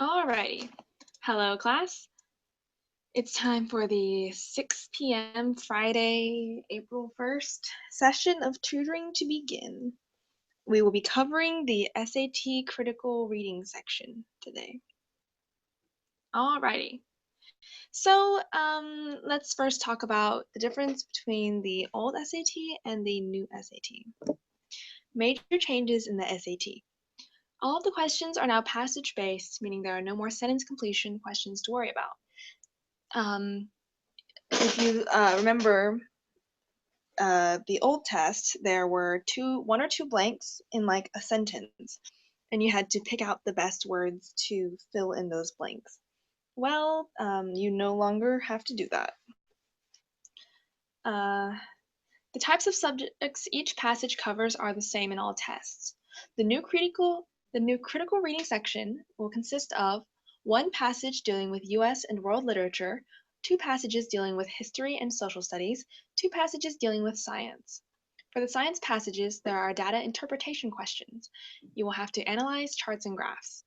Alrighty. Hello, class. It's time for the 6 p.m. Friday, April 1st session of tutoring to begin. We will be covering the SAT critical reading section today. Alrighty. So let's first talk about the difference between the old SAT and the new SAT. Major changes in the SAT. All of the questions are now passage-based, meaning there are no more sentence completion questions to worry about. If you remember the old test, there were one or two blanks in like a sentence, and you had to pick out the best words to fill in those blanks. Well, you no longer have to do that. The types of subjects each passage covers are the same in all tests. The new critical reading section will consist of one passage dealing with US and world literature, two passages dealing with history and social studies, two passages dealing with science. For the science passages, there are data interpretation questions. You will have to analyze charts and graphs.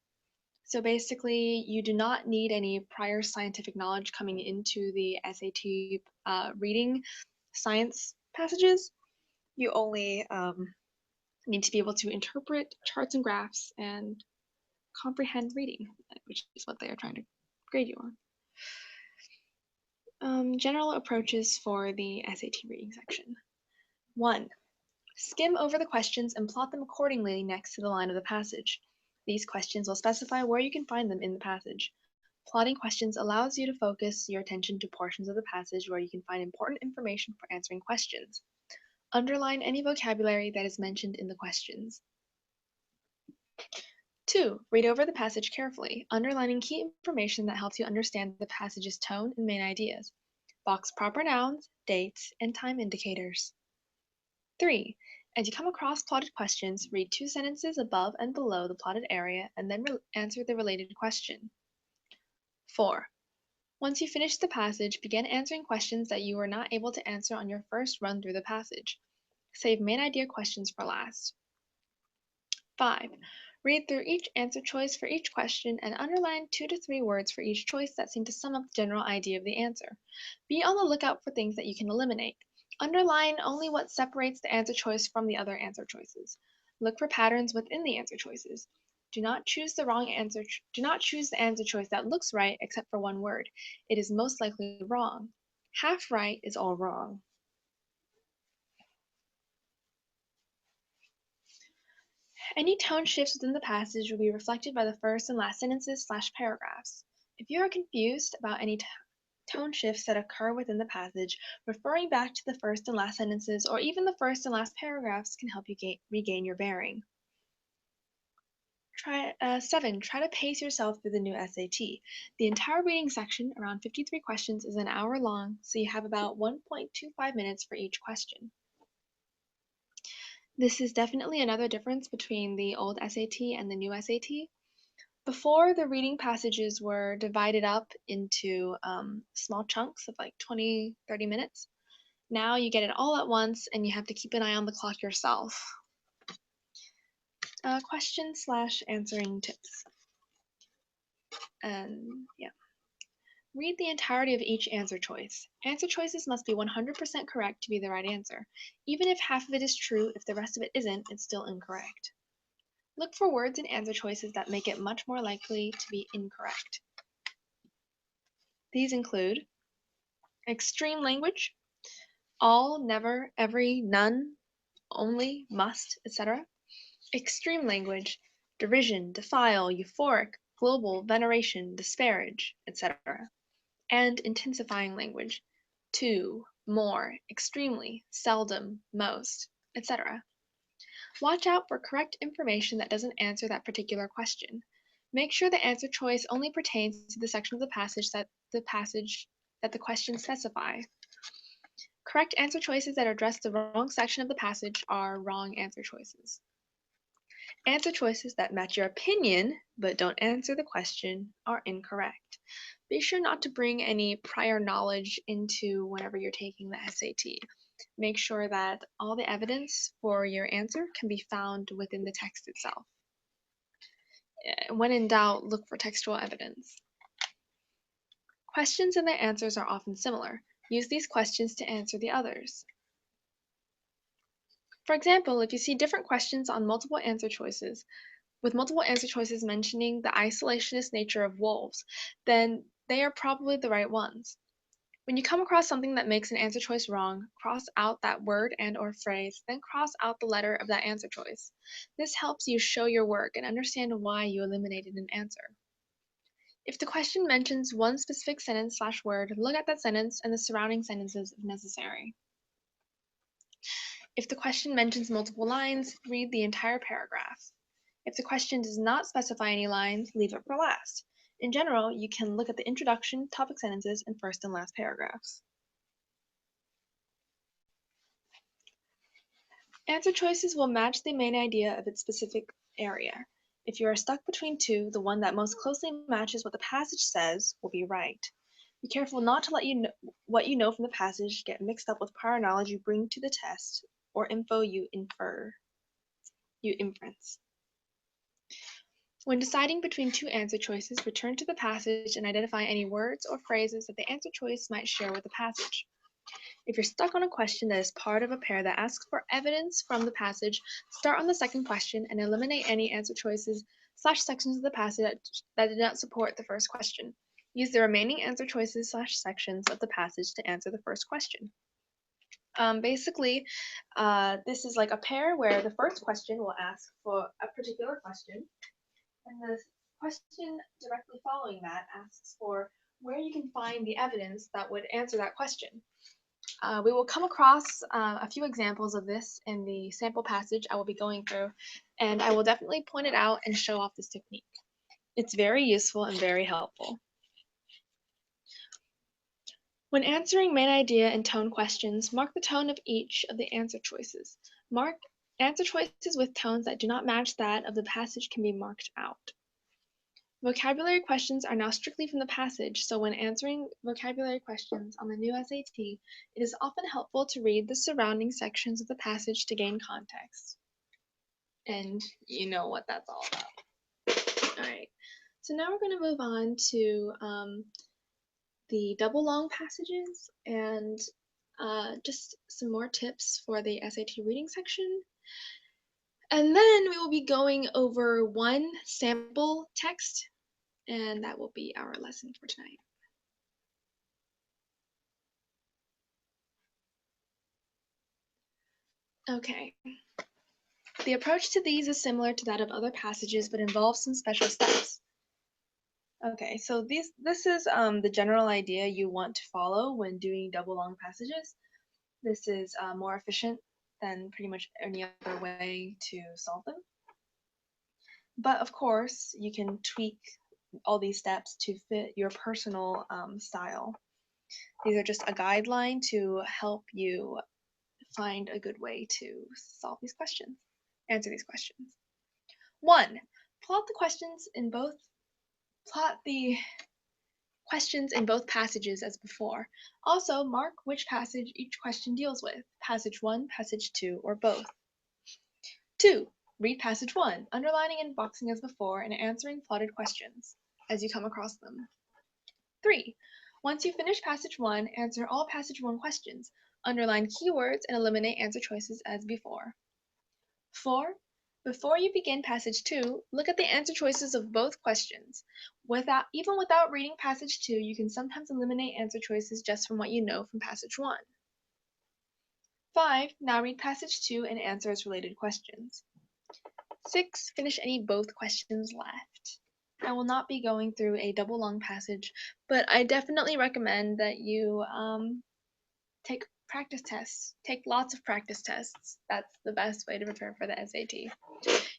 So basically, you do not need any prior scientific knowledge coming into the SAT reading science passages. You only need to be able to interpret charts and graphs and comprehend reading, which is what they are trying to grade you on. General approaches for the SAT reading section. 1. Skim over the questions and plot them accordingly next to the line of the passage. These questions will specify where you can find them in the passage. Plotting questions allows you to focus your attention to portions of the passage where you can find important information for answering questions. Underline any vocabulary that is mentioned in the questions. 2. Read over the passage carefully, underlining key information that helps you understand the passage's tone and main ideas. Box proper nouns, dates, and time indicators. 3. As you come across plotted questions, read 2 sentences above and below the plotted area and then answer the related question. 4. Once you finish the passage, begin answering questions that you were not able to answer on your first run through the passage. Save main idea questions for last. 5. Read through each answer choice for each question and underline 2 to 3 words for each choice that seem to sum up the general idea of the answer. Be on the lookout for things that you can eliminate. Underline only what separates the answer choice from the other answer choices. Look for patterns within the answer choices. Do not choose the answer choice that looks right except for one word. It is most likely wrong. Half right is all wrong. Any tone shifts within the passage will be reflected by the first and last sentences/paragraphs. If you are confused about any tone shifts that occur within the passage, referring back to the first and last sentences or even the first and last paragraphs can help you regain your bearing. 7. Try to pace yourself through the new SAT. The entire reading section, around 53 questions, is an hour long, so you have about 1.25 minutes for each question. This is definitely another difference between the old SAT and the new SAT. Before, the reading passages were divided up into small chunks of like 20, 30 minutes. Now you get it all at once and you have to keep an eye on the clock yourself. Question/answering tips. Read the entirety of each answer choice. Answer choices must be 100% correct to be the right answer. Even if half of it is true, if the rest of it isn't, it's still incorrect. Look for words in answer choices that make it much more likely to be incorrect. These include extreme language, all, never, every, none, only, must, etc. Extreme language, derision, defile, euphoric, global, veneration, disparage, etc. And intensifying language, to, more, extremely, seldom, most, etc. Watch out for correct information that doesn't answer that particular question. Make sure the answer choice only pertains to the section of the passage that the questions specify. Correct answer choices that address the wrong section of the passage are wrong answer choices. Answer choices that match your opinion but don't answer the question are incorrect. Be sure not to bring any prior knowledge into whenever you're taking the SAT. Make sure that all the evidence for your answer can be found within the text itself. When in doubt, look for textual evidence. Questions and their answers are often similar. Use these questions to answer the others. For example, if you see different questions on multiple answer choices, with multiple answer choices mentioning the isolationist nature of wolves, then they are probably the right ones. When you come across something that makes an answer choice wrong, cross out that word and/or phrase, then cross out the letter of that answer choice. This helps you show your work and understand why you eliminated an answer. If the question mentions one specific sentence/word, look at that sentence and the surrounding sentences if necessary. If the question mentions multiple lines, read the entire paragraph. If the question does not specify any lines, leave it for last. In general, you can look at the introduction, topic sentences, and first and last paragraphs. Answer choices will match the main idea of its specific area. If you are stuck between two, the one that most closely matches what the passage says will be right. Be careful not to let what you know from the passage get mixed up with prior knowledge you bring to the test or info you inference. When deciding between two answer choices, return to the passage and identify any words or phrases that the answer choice might share with the passage. If you're stuck on a question that is part of a pair that asks for evidence from the passage, start on the second question and eliminate any answer choices/sections of the passage that did not support the first question. Use the remaining answer choices/sections of the passage to answer the first question. Basically, this is like a pair where the first question will ask for a particular question, and the question directly following that asks for where you can find the evidence that would answer that question. We will come across a few examples of this in the sample passage I will be going through, and I will definitely point it out and show off this technique. It's very useful and very helpful. When answering main idea and tone questions, mark the tone of each of the answer choices. Mark answer choices with tones that do not match that of the passage can be marked out. Vocabulary questions are now strictly from the passage, so when answering vocabulary questions on the new SAT, it is often helpful to read the surrounding sections of the passage to gain context. And you know what that's all about. Alright, so now we're going to move on to the double long passages and just some more tips for the SAT reading section. And then we will be going over one sample text, and that will be our lesson for tonight. Okay. The approach to these is similar to that of other passages, but involves some special steps. Okay, so this is the general idea you want to follow when doing double long passages. This is more efficient than pretty much any other way to solve them. But of course, you can tweak all these steps to fit your personal style. These are just a guideline to help you find a good way to solve these questions, answer these questions. 1. Plot the questions in both passages as before. Also, mark which passage each question deals with, passage 1, passage 2, or both. 2. Read passage 1, underlining and boxing as before, and answering plotted questions as you come across them. 3. Once you finish passage 1, answer all passage 1 questions, underline keywords, and eliminate answer choices as before. 4. Before you begin passage 2, look at the answer choices of both questions. Even without reading passage 2, you can sometimes eliminate answer choices just from what you know from passage 1. 5. Now read passage 2 and answer its related questions. 6. Finish any both questions left. I will not be going through a double long passage, but I definitely recommend that you take practice tests. Take lots of practice tests. That's the best way to prepare for the SAT.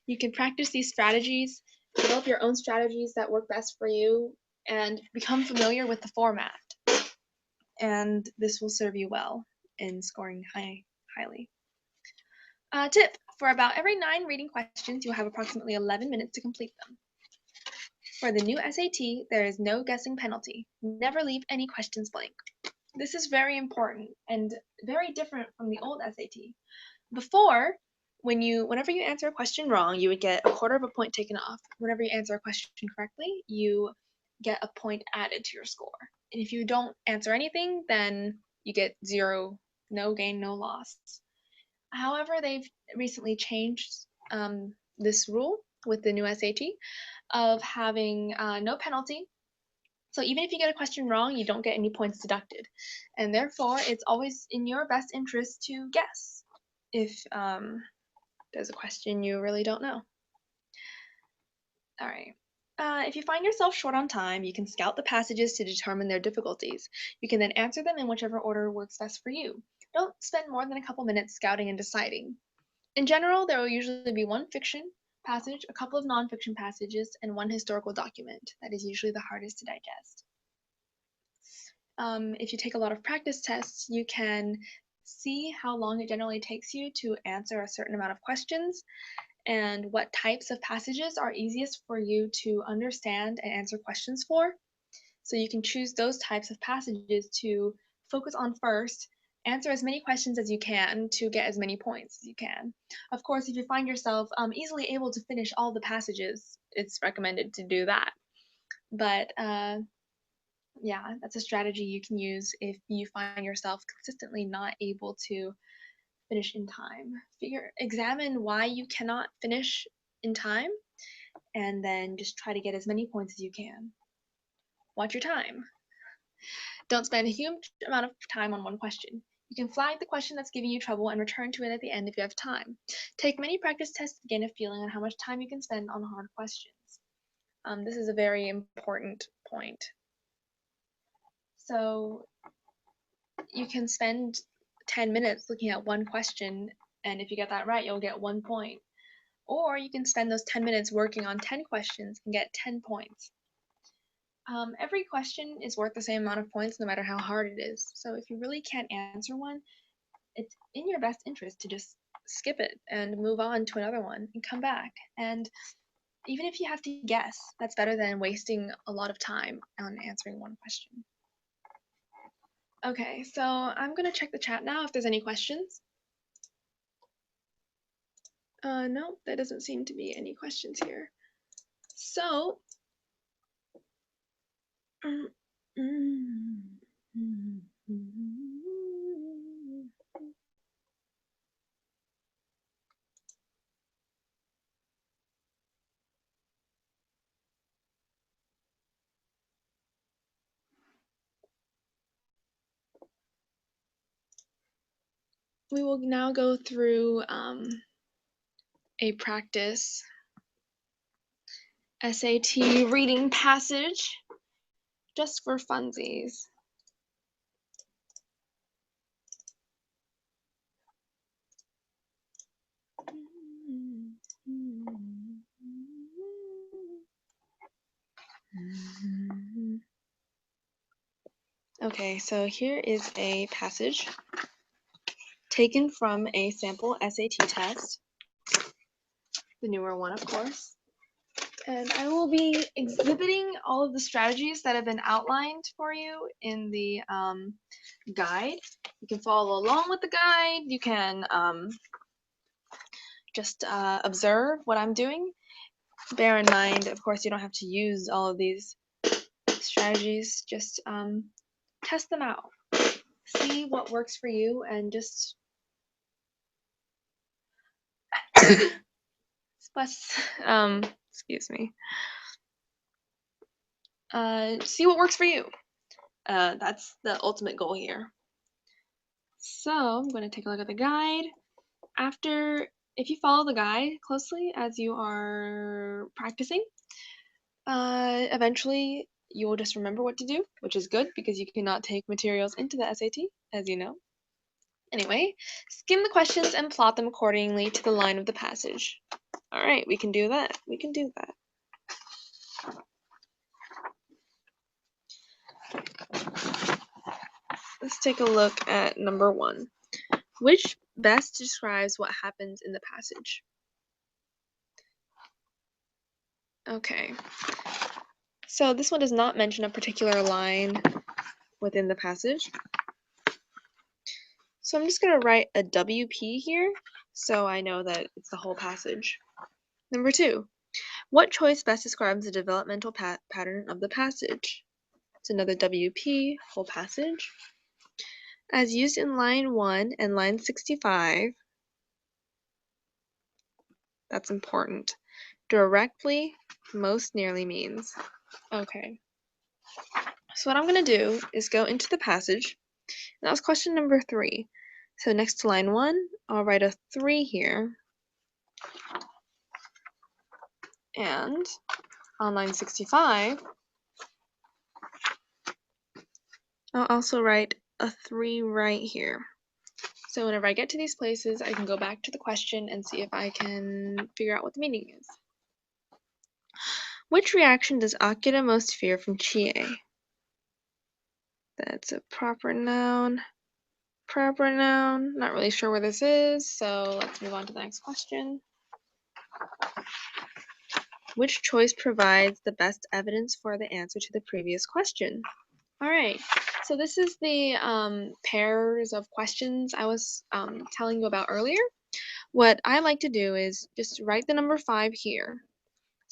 You can practice these strategies, develop your own strategies that work best for you, and become familiar with the format. And this will serve you well in scoring highly. Tip: for about every 9 reading questions, you'll have approximately 11 minutes to complete them. For the new SAT, there is no guessing penalty. Never leave any questions blank. This is very important and very different from the old SAT. Before, whenever you answer a question wrong, you would get a quarter of a point taken off. Whenever you answer a question correctly, you get a point added to your score. And if you don't answer anything, then you get 0, no gain, no loss. However, they've recently changed this rule with the new SAT of having no penalty. So even if you get a question wrong, you don't get any points deducted. And therefore, it's always in your best interest to guess if there's a question you really don't know. All right. If you find yourself short on time, you can scout the passages to determine their difficulties. You can then answer them in whichever order works best for you. Don't spend more than a couple minutes scouting and deciding. In general, there will usually be one fiction passage, a couple of nonfiction passages, and one historical document. That is usually the hardest to digest. If you take a lot of practice tests, you can see how long it generally takes you to answer a certain amount of questions and what types of passages are easiest for you to understand and answer questions for. So you can choose those types of passages to focus on first, answer as many questions as you can to get as many points as you can. Of course, if you find yourself easily able to finish all the passages, it's recommended to do that. But yeah, that's a strategy you can use if you find yourself consistently not able to finish in time. Examine why you cannot finish in time, and then just try to get as many points as you can. Watch your time. Don't spend a huge amount of time on one question. You can flag the question that's giving you trouble and return to it at the end if you have time. Take many practice tests to gain a feeling on how much time you can spend on hard questions. This is a very important point. So you can spend 10 minutes looking at one question, and if you get that right, you'll get 1 point. Or you can spend those 10 minutes working on 10 questions and get 10 points. Every question is worth the same amount of points no matter how hard it is. So if you really can't answer one, it's in your best interest to just skip it and move on to another one and come back. And even if you have to guess, that's better than wasting a lot of time on answering one question. Okay, so I'm gonna check the chat now if there's any questions. No, there doesn't seem to be any questions here. So, we will now go through a practice SAT reading passage just for funsies. Okay, so here is a passage taken from a sample SAT test, the newer one, of course. And I will be exhibiting all of the strategies that have been outlined for you in the guide. You can follow along with the guide. You can just observe what I'm doing. Bear in mind, of course, you don't have to use all of these strategies. Just test them out. See what works for you and just excuse me. See what works for you. That's the ultimate goal here. So I'm going to take a look at the guide. If you follow the guide closely as you are practicing, eventually you will just remember what to do, which is good because you cannot take materials into the SAT, as you know. Anyway, skim the questions and plot them accordingly to the line of the passage. All right, we can do that. We can do that. Let's take a look at number 1. Which best describes what happens in the passage? Okay. So this one does not mention a particular line within the passage. So I'm just going to write a WP here so I know that it's the whole passage. Number 2, what choice best describes the developmental pattern of the passage? It's another WP, whole passage. As used in line 1 and line 65, that's important. Directly most nearly means. Okay. So what I'm going to do is go into the passage. And that was question number 3. So next to line 1, I'll write a 3 here. And on line 65, I'll also write a 3 right here. So whenever I get to these places, I can go back to the question and see if I can figure out what the meaning is. Which reaction does Akira most fear from Chie? That's a proper noun. Proper noun. Not really sure where this is, so let's move on to the next question. Which choice provides the best evidence for the answer to the previous question? All right, so this is the pairs of questions I was telling you about earlier. What I like to do is just write the number 5 here.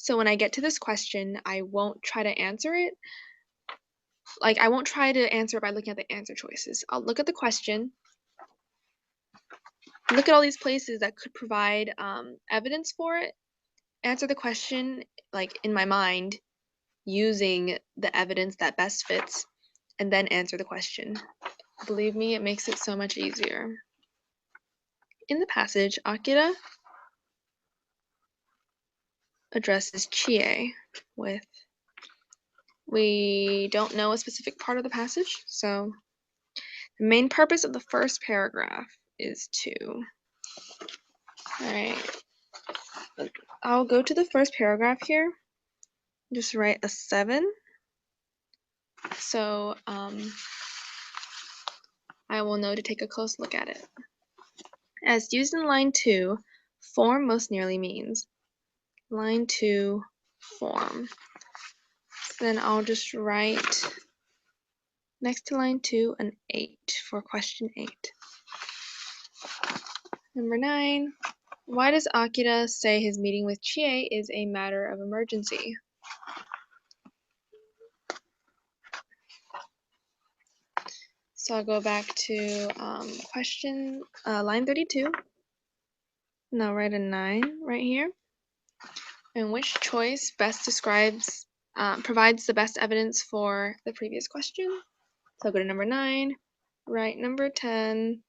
So when I get to this question, I won't try to answer it. Like, I won't try to answer it by looking at the answer choices. I'll look at the question, look at all these places that could provide evidence for it, answer the question, like, in my mind, using the evidence that best fits, and then answer the question. Believe me, it makes it so much easier. In the passage, Akira addresses Chie with, we don't know a specific part of the passage, so the main purpose of the first paragraph is to, alright, I'll go to the first paragraph here, just write a 7, so I will know to take a close look at it. As used in line 2, form most nearly means. Line 2, form. Then I'll just write next to line 2 an 8 for question 8. Number 9, why does Akira say his meeting with Chie is a matter of emergency? So I'll go back to line 32, and I'll write a 9 right here. And which choice best describes, provides the best evidence for the previous question? So I'll go to number 9, write number 10,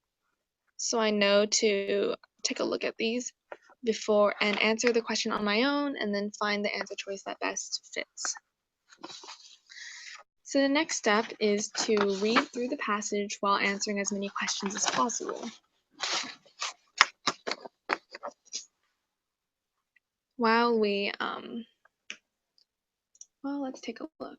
so I know to take a look at these before and answer the question on my own, and then find the answer choice that best fits. So the next step is to read through the passage while answering as many questions as possible. While we, well, let's take a look.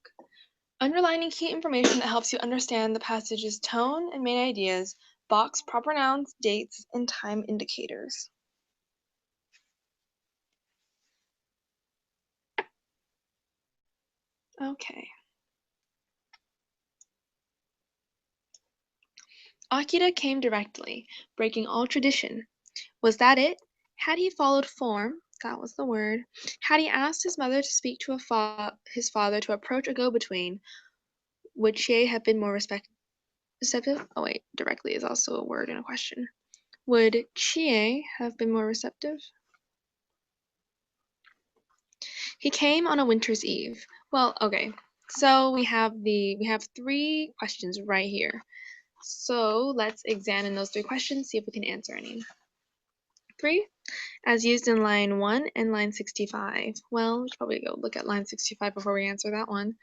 Underlining key information that helps you understand the passage's tone and main ideas, box proper nouns, dates, and time indicators. Okay. Akira came directly, breaking all tradition. Was that it? Had he followed form? That was the word. Had he asked his mother to speak to his father to approach a go-between? Would Chie have been more receptive? Oh wait, directly is also a word and a question. Would Chie have been more receptive? He came on a winter's eve. Well, okay. So we have 3 questions right here. So let's examine those 3 questions, see if we can answer any. 3, as used in line 1 and line 65. Well, we should probably go look at line 65 before we answer that one.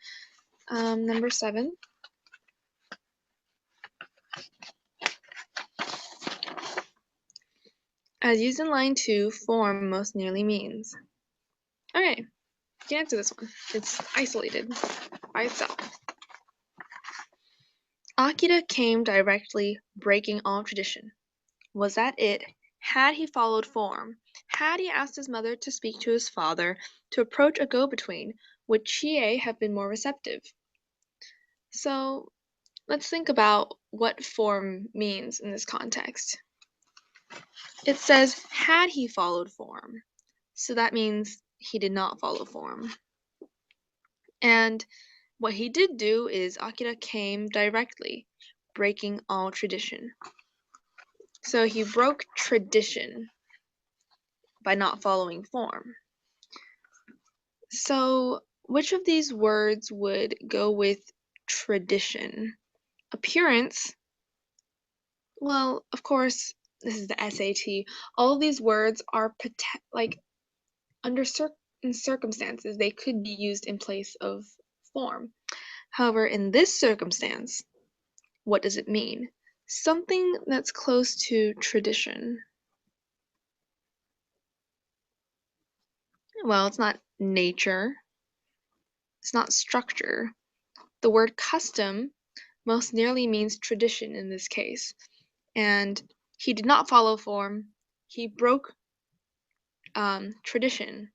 Number 7. As used in line 2, form most nearly means. Okay, you can answer this one. It's isolated by itself. Akira came directly, breaking all tradition. Was that it? Had he followed form? Had he asked his mother to speak to his father, to approach a go-between? Would Chie have been more receptive? So let's think about what form means in this context. It says, had he followed form. So that means he did not follow form. And what he did do is Akira came directly, breaking all tradition. So he broke tradition by not following form. So which of these words would go with tradition? Appearance. Well, of course, this is the SAT. All of these words are under certain circumstances they could be used in place of form. However, in this circumstance, what does it mean? Something that's close to tradition. Well, it's not nature. It's not structure. The word custom most nearly means tradition in this case. And he did not follow form. He broke tradition.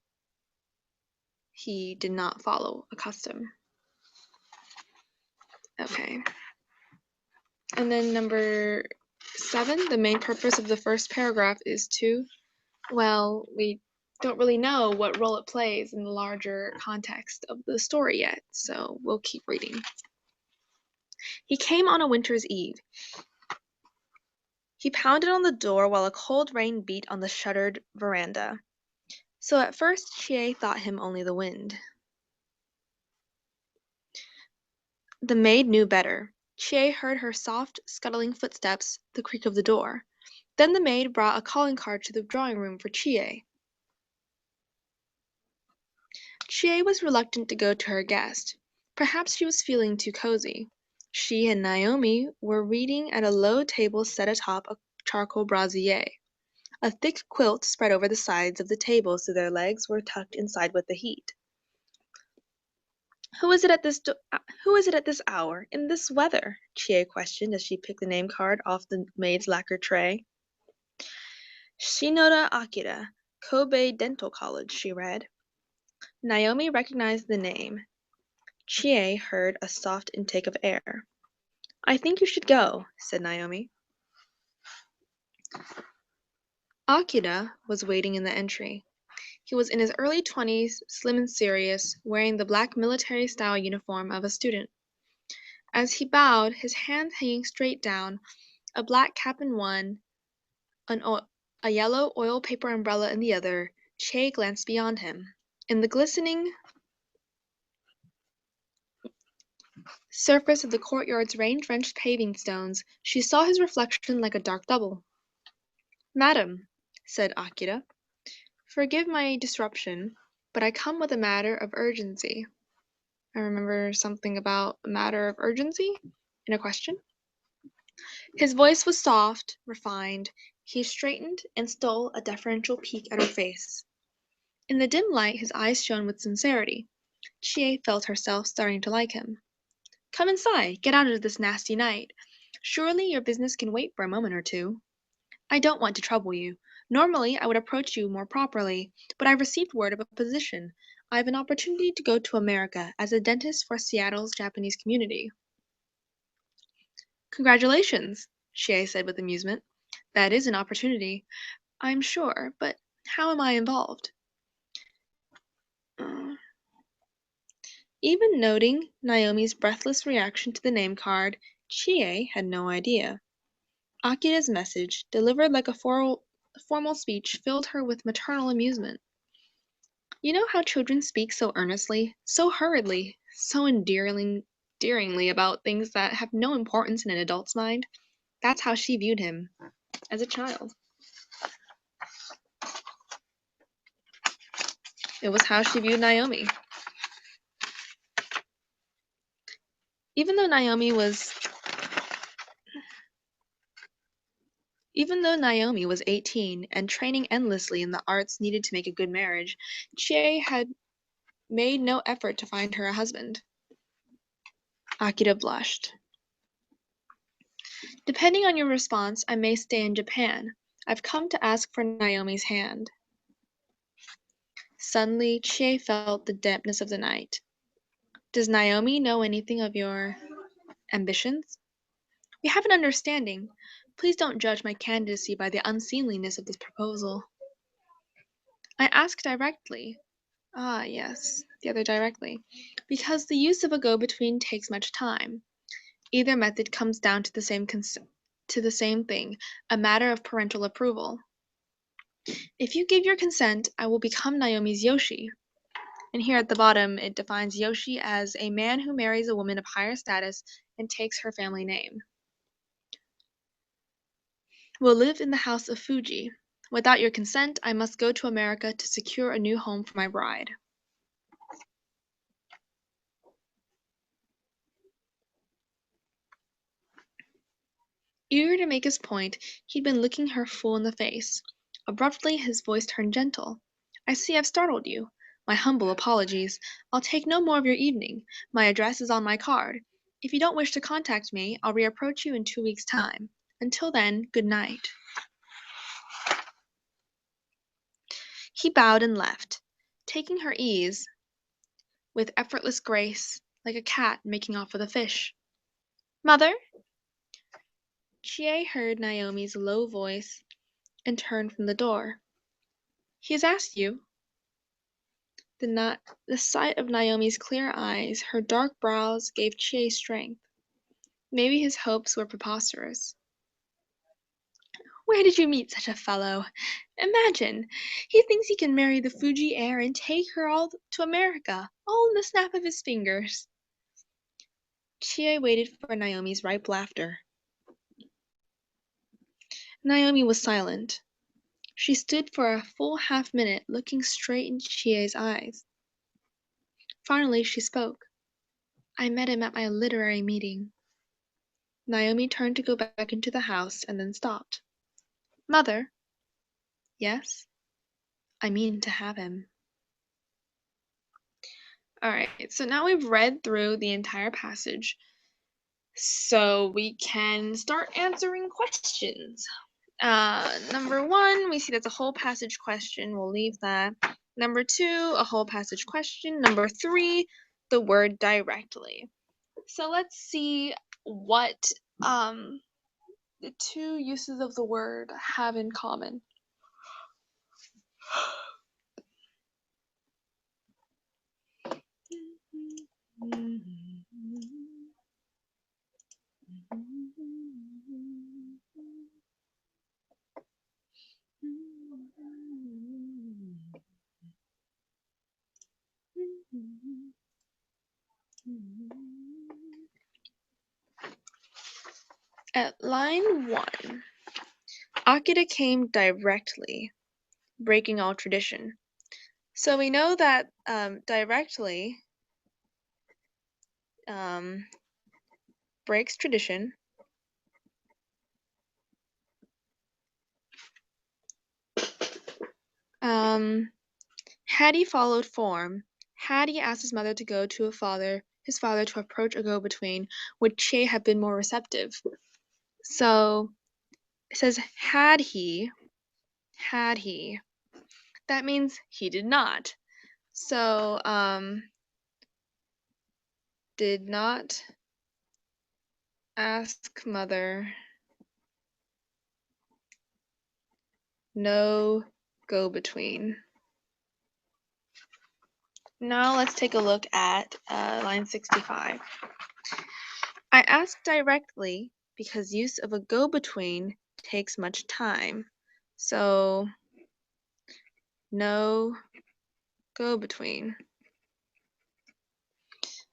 He did not follow a custom. Okay. And then number 7, the main purpose of the first paragraph is to, well, we don't really know what role it plays in the larger context of the story yet, so we'll keep reading. He came on a winter's eve. He pounded on the door while a cold rain beat on the shuttered veranda. So at first Chie thought him only the wind. The maid knew better. Chie heard her soft, scuttling footsteps, the creak of the door. Then the maid brought a calling card to the drawing room for Chie. Chie was reluctant to go to her guest. Perhaps she was feeling too cozy. She and Naomi were reading at a low table set atop a charcoal brazier. A thick quilt spread over the sides of the table so their legs were tucked inside with the heat. Who is it at this hour, in this weather? Chie questioned as she picked the name card off the maid's lacquer tray. Shinoda Akira, Kobe Dental College, she read. Naomi recognized the name. Chie heard a soft intake of air. I think you should go, said Naomi. Akira was waiting in the entry. He was in his early 20s, slim and serious, wearing the black military-style uniform of a student. As he bowed, his hands hanging straight down, a black cap in one, a yellow oil paper umbrella in the other, Chie glanced beyond him. In the glistening surface of the courtyard's rain-drenched paving stones, she saw his reflection like a dark double. Madam, said Akira, forgive my disruption, but I come with a matter of urgency. I remember something about a matter of urgency in a question. His voice was soft, refined. He straightened and stole a deferential peek at her face. In the dim light, his eyes shone with sincerity. Chie felt herself starting to like him. Come inside. Get out of this nasty night. Surely your business can wait for a moment or two. I don't want to trouble you. Normally, I would approach you more properly, but I've received word of a position. I have an opportunity to go to America as a dentist for Seattle's Japanese community. Congratulations, Chie said with amusement. That is an opportunity, I'm sure, but how am I involved? Even noting Naomi's breathless reaction to the name card, Chie had no idea. Akira's message, delivered like a formal speech, filled her with maternal amusement. You know how children speak so earnestly, so hurriedly, so endearingly about things that have no importance in an adult's mind? That's how she viewed him as a child. It was how she viewed Naomi. Even though Naomi was 18 and training endlessly in the arts needed to make a good marriage, Chie had made no effort to find her a husband. Akira blushed. Depending on your response, I may stay in Japan. I've come to ask for Naomi's hand. Suddenly, Chie felt the dampness of the night. Does Naomi know anything of your ambitions? We have an understanding. Please don't judge my candidacy by the unseemliness of this proposal. I ask directly. Ah, yes, the other directly. Because the use of a go-between takes much time. Either method comes down to the same thing, a matter of parental approval. If you give your consent, I will become Naomi's Yoshi. And here at the bottom, it defines Yoshi as a man who marries a woman of higher status and takes her family name. Will live in the house of Fuji. Without your consent, I must go to America to secure a new home for my bride. Eager to make his point, he'd been looking her full in the face. Abruptly, his voice turned gentle. I see I've startled you. My humble apologies. I'll take no more of your evening. My address is on my card. If you don't wish to contact me, I'll reapproach you in 2 weeks' time. Until then, good night. He bowed and left, taking her ease with effortless grace, like a cat making off with a fish. Mother? Chie heard Naomi's low voice and turned from the door. He has asked you. The sight of Naomi's clear eyes, her dark brows, gave Chie strength. Maybe his hopes were preposterous. Where did you meet such a fellow? Imagine! He thinks he can marry the Fuji heir and take her all to America, all in the snap of his fingers. Chie waited for Naomi's ripe laughter. Naomi was silent. She stood for a full half-minute, looking straight into Chie's eyes. Finally, she spoke. I met him at my literary meeting. Naomi turned to go back into the house and then stopped. Mother? Yes? I mean to have him. Alright, so now we've read through the entire passage, so we can start answering questions. Number 1, we see that's a whole passage question. We'll leave that. Number 2, a whole passage question. Number 3, the word directly. So let's see what the two uses of the word have in common. At line 1, Akira came directly, breaking all tradition. So we know that directly breaks tradition. Had he followed form, had he asked his mother to go to his father to approach a go-between, would Che have been more receptive? So it says had he. That means he did not. So did not ask mother, no go-between. Now let's take a look at line 65. I ask directly because use of a go-between takes much time. So no go-between.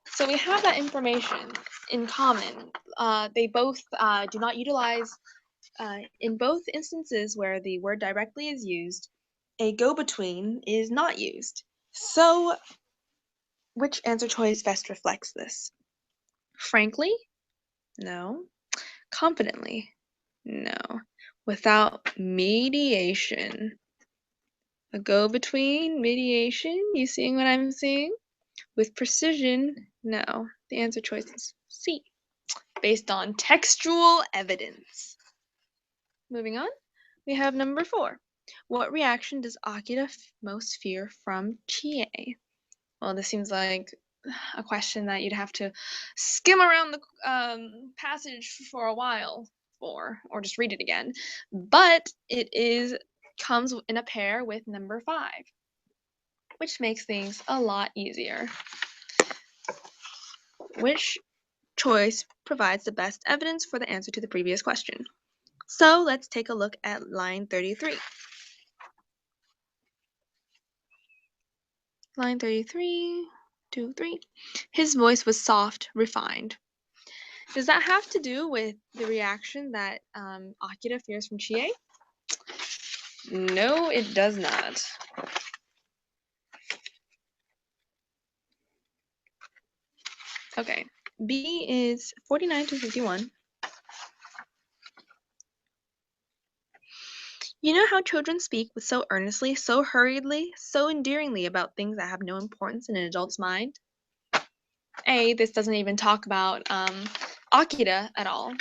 So we have that information in common. They both do not utilize, in both instances where the word directly is used, a go-between is not used. So which answer choice best reflects this? Frankly? No. Confidently? No. Without mediation? A go-between? Mediation? You seeing what I'm seeing? With precision? No. The answer choice is C. Based on textual evidence. Moving on, we have number 4. What reaction does Akira most fear from Chie? Well, this seems like a question that you'd have to skim around the passage for a while for, or just read it again. But it is comes in a pair with number 5, which makes things a lot easier. Which choice provides the best evidence for the answer to the previous question? So let's take a look at line 33. Line 33, 2, 3. His voice was soft, refined. Does that have to do with the reaction that Akira fears from Chie? No, it does not. Okay, B is 49 to 51. You know how children speak with so earnestly, so hurriedly, so endearingly about things that have no importance in an adult's mind? A, this doesn't even talk about Akira at all.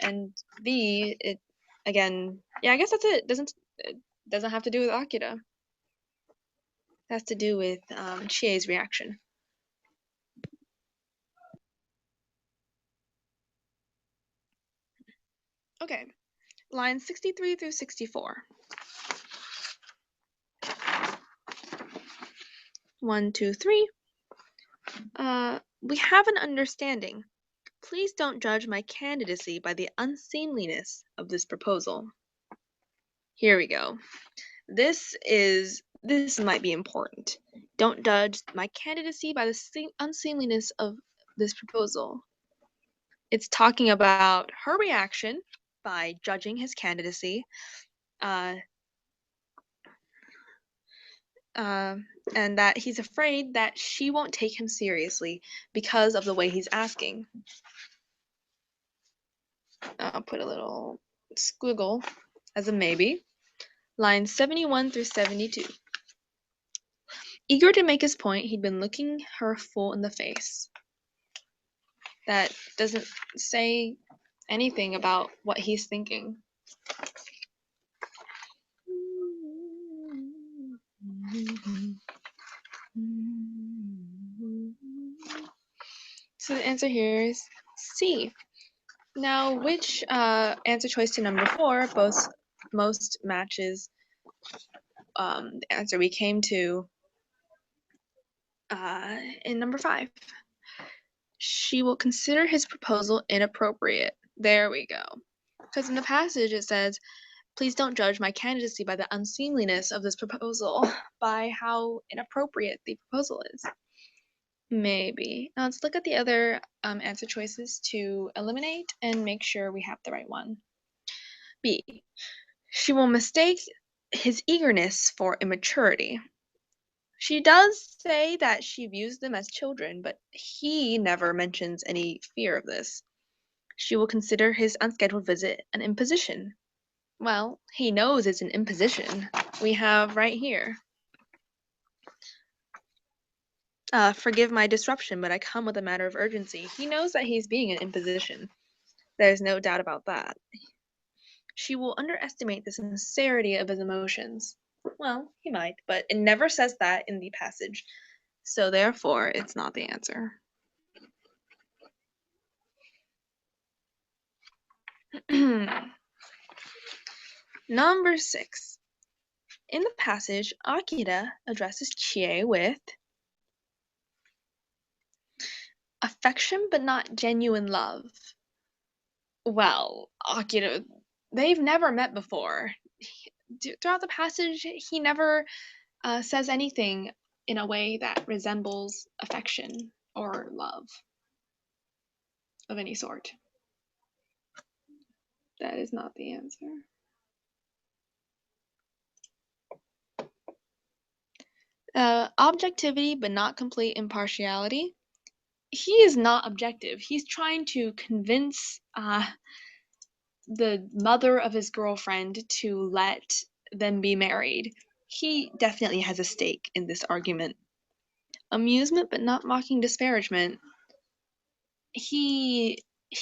And B, it, again, yeah, I guess that's it. It doesn't have to do with Akira. It has to do with Chie's reaction. Okay, lines 63 through 64. 1, 2, 3. We have an understanding. Please don't judge my candidacy by the unseemliness of this proposal. Here we go. This might be important. Don't judge my candidacy by the unseemliness of this proposal. It's talking about her reaction by judging his candidacy, and that he's afraid that she won't take him seriously because of the way he's asking. I'll put a little squiggle as a maybe. Lines 71 through 72. Eager to make his point, he'd been looking her full in the face. That doesn't say anything about what he's thinking. So the answer here is C. Now, which answer choice to number 4 most matches the answer we came to in number 5? She will consider his proposal inappropriate. There we go. Because in the passage it says, please don't judge my candidacy by the unseemliness of this proposal, by how inappropriate the proposal is. Maybe. Now let's look at the other answer choices to eliminate and make sure we have the right one. B. She will mistake his eagerness for immaturity. She does say that she views them as children, but he never mentions any fear of this. She will consider his unscheduled visit an imposition. Well, he knows it's an imposition. We have right here. Forgive my disruption, but I come with a matter of urgency. He knows that he's being an imposition. There's no doubt about that. She will underestimate the sincerity of his emotions. Well, he might, but it never says that in the passage. So therefore, it's not the answer. Number 6. In the passage, Akira addresses Chie with affection but not genuine love. Well, Akira, they've never met before. Throughout the passage, he never says anything in a way that resembles affection or love of any sort. That is not the answer. Objectivity but not complete impartiality. He is not objective. He's trying to convince the mother of his girlfriend to let them be married. He definitely has a stake in this argument. Amusement but not mocking disparagement. He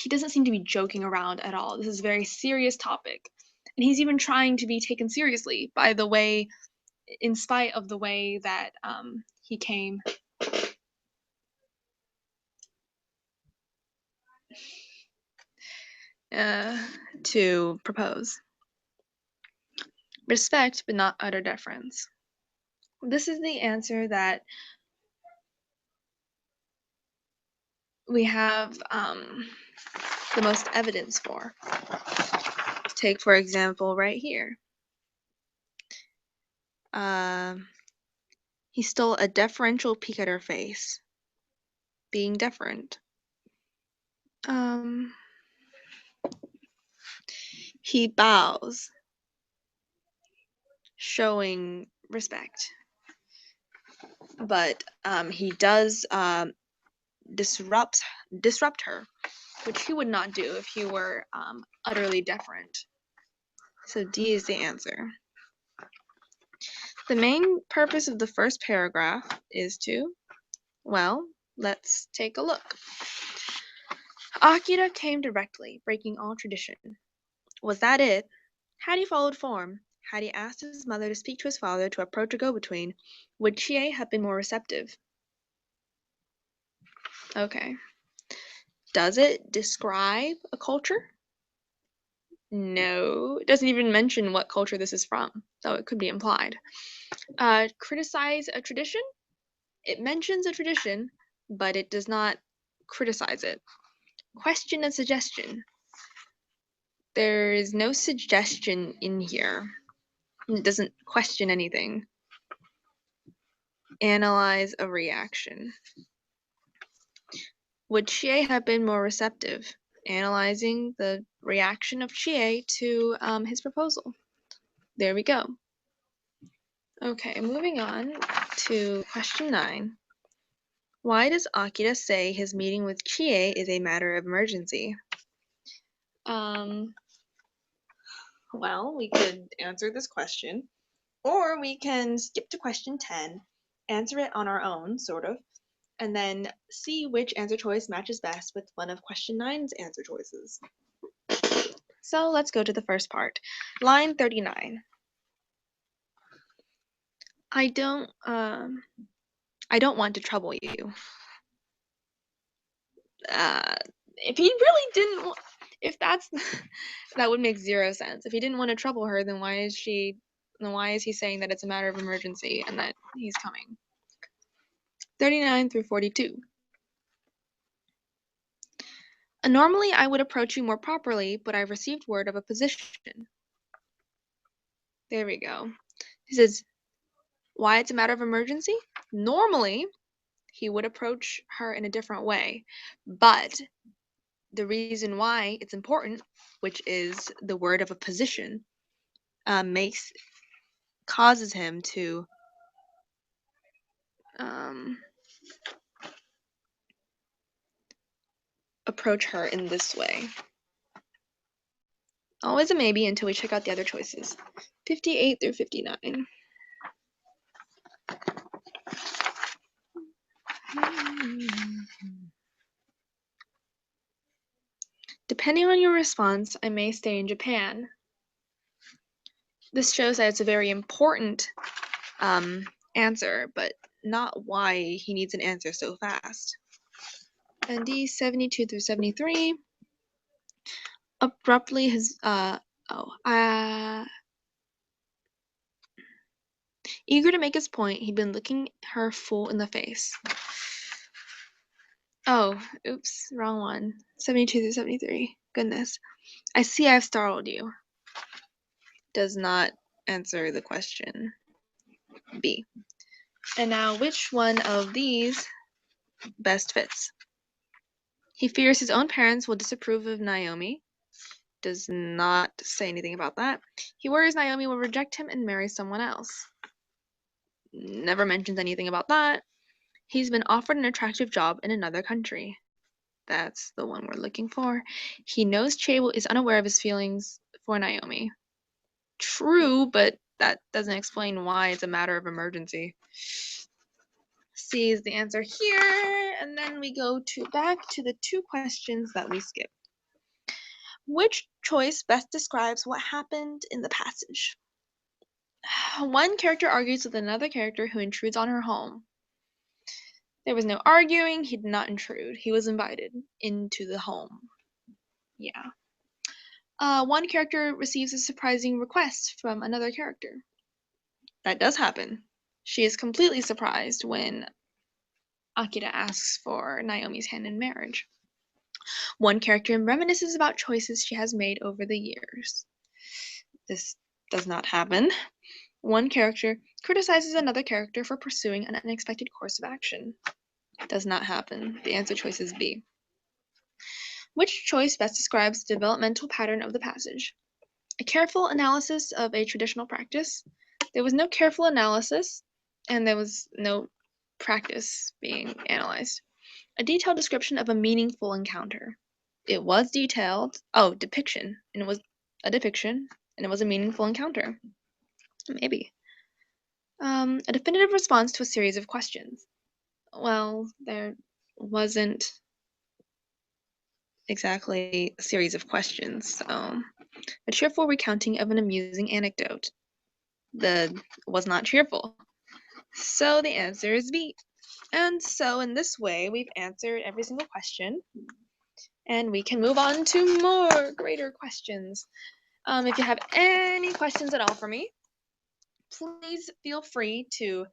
doesn't seem to be joking around at all. This is a very serious topic. And he's even trying to be taken seriously by the way, in spite of the way that he came. To propose. Respect, but not utter deference. This is the answer that we have the most evidence for. Take, for example, right here. He stole a deferential peek at her face. Being deferent. He bows. Showing respect. But he does disrupt her, which he would not do if he were utterly deferent. So D is the answer. The main purpose of the first paragraph is to, well, let's take a look. Akira came directly, breaking all tradition. Was that it? Had he followed form? Had he asked his mother to speak to his father to approach a go-between? Would Chie have been more receptive? Okay. Does it describe a culture? No. It doesn't even mention what culture this is from, though it could be implied. Criticize a tradition? It mentions a tradition, but it does not criticize it. Question a suggestion. There is no suggestion in here. It doesn't question anything. Analyze a reaction. Would Chie have been more receptive? Analyzing the reaction of Chie to his proposal. There we go. Okay, moving on to question 9. Why does Akira say his meeting with Chie is a matter of emergency? Well, we could answer this question, or we can skip to question 10, answer it on our own, sort of, and then see which answer choice matches best with one of question 9's answer choices. So let's go to the first part. Line 39. I don't want to trouble you. If he really didn't, that would make zero sense. If he didn't want to trouble her, then why is he saying that it's a matter of emergency and that he's coming? 39 through 42. Normally, I would approach you more properly, but I've received word of a position. There we go. He says, why it's a matter of emergency? Normally, he would approach her in a different way, but the reason why it's important, which is the word of a position, causes him to approach her in this way. Always a maybe until we check out the other choices. 58 through 59. Depending on your response, I may stay in Japan. This shows that it's a very important answer, but not why he needs an answer so fast. And D, 72 through 73. Abruptly, eager to make his point, he'd been looking her full in the face. Oh, oops, wrong one. 72 through 73. Goodness. I see I've startled you. Does not answer the question. B. And now, which one of these best fits? He fears his own parents will disapprove of Naomi. Does not say anything about that. He worries Naomi will reject him and marry someone else. Never mentions anything about that. He's been offered an attractive job in another country. That's the one we're looking for. He knows Chie is unaware of his feelings for Naomi. True, but that doesn't explain why it's a matter of emergency. C is the answer here, and then we go back to the 2 questions that we skipped. Which choice best describes what happened in the passage? One character argues with another character who intrudes on her home. There was no arguing, he did not intrude. He was invited into the home. Yeah. One character receives a surprising request from another character. That does happen. She is completely surprised when Akira asks for Naomi's hand in marriage. One character reminisces about choices she has made over the years. This does not happen. One character criticizes another character for pursuing an unexpected course of action. Does not happen. The answer choice is B. Which choice best describes the developmental pattern of the passage? A careful analysis of a traditional practice. There was no careful analysis, and there was no practice being analyzed. A detailed description of a meaningful encounter. It was detailed. Oh, depiction. And it was a depiction, and it was a meaningful encounter. Maybe. A definitive response to a series of questions. Well, there wasn't exactly a series of questions, so a cheerful recounting of an amusing anecdote. The was not cheerful. So the answer is B. And so in this way, we've answered every single question, and we can move on to more greater questions. If you have any questions at all for me, please feel free to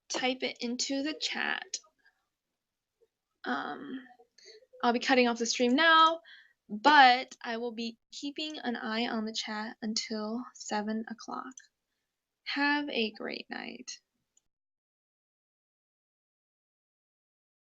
type it into the chat. I'll be cutting off the stream now, but I will be keeping an eye on the chat until 7 o'clock. Have a great night.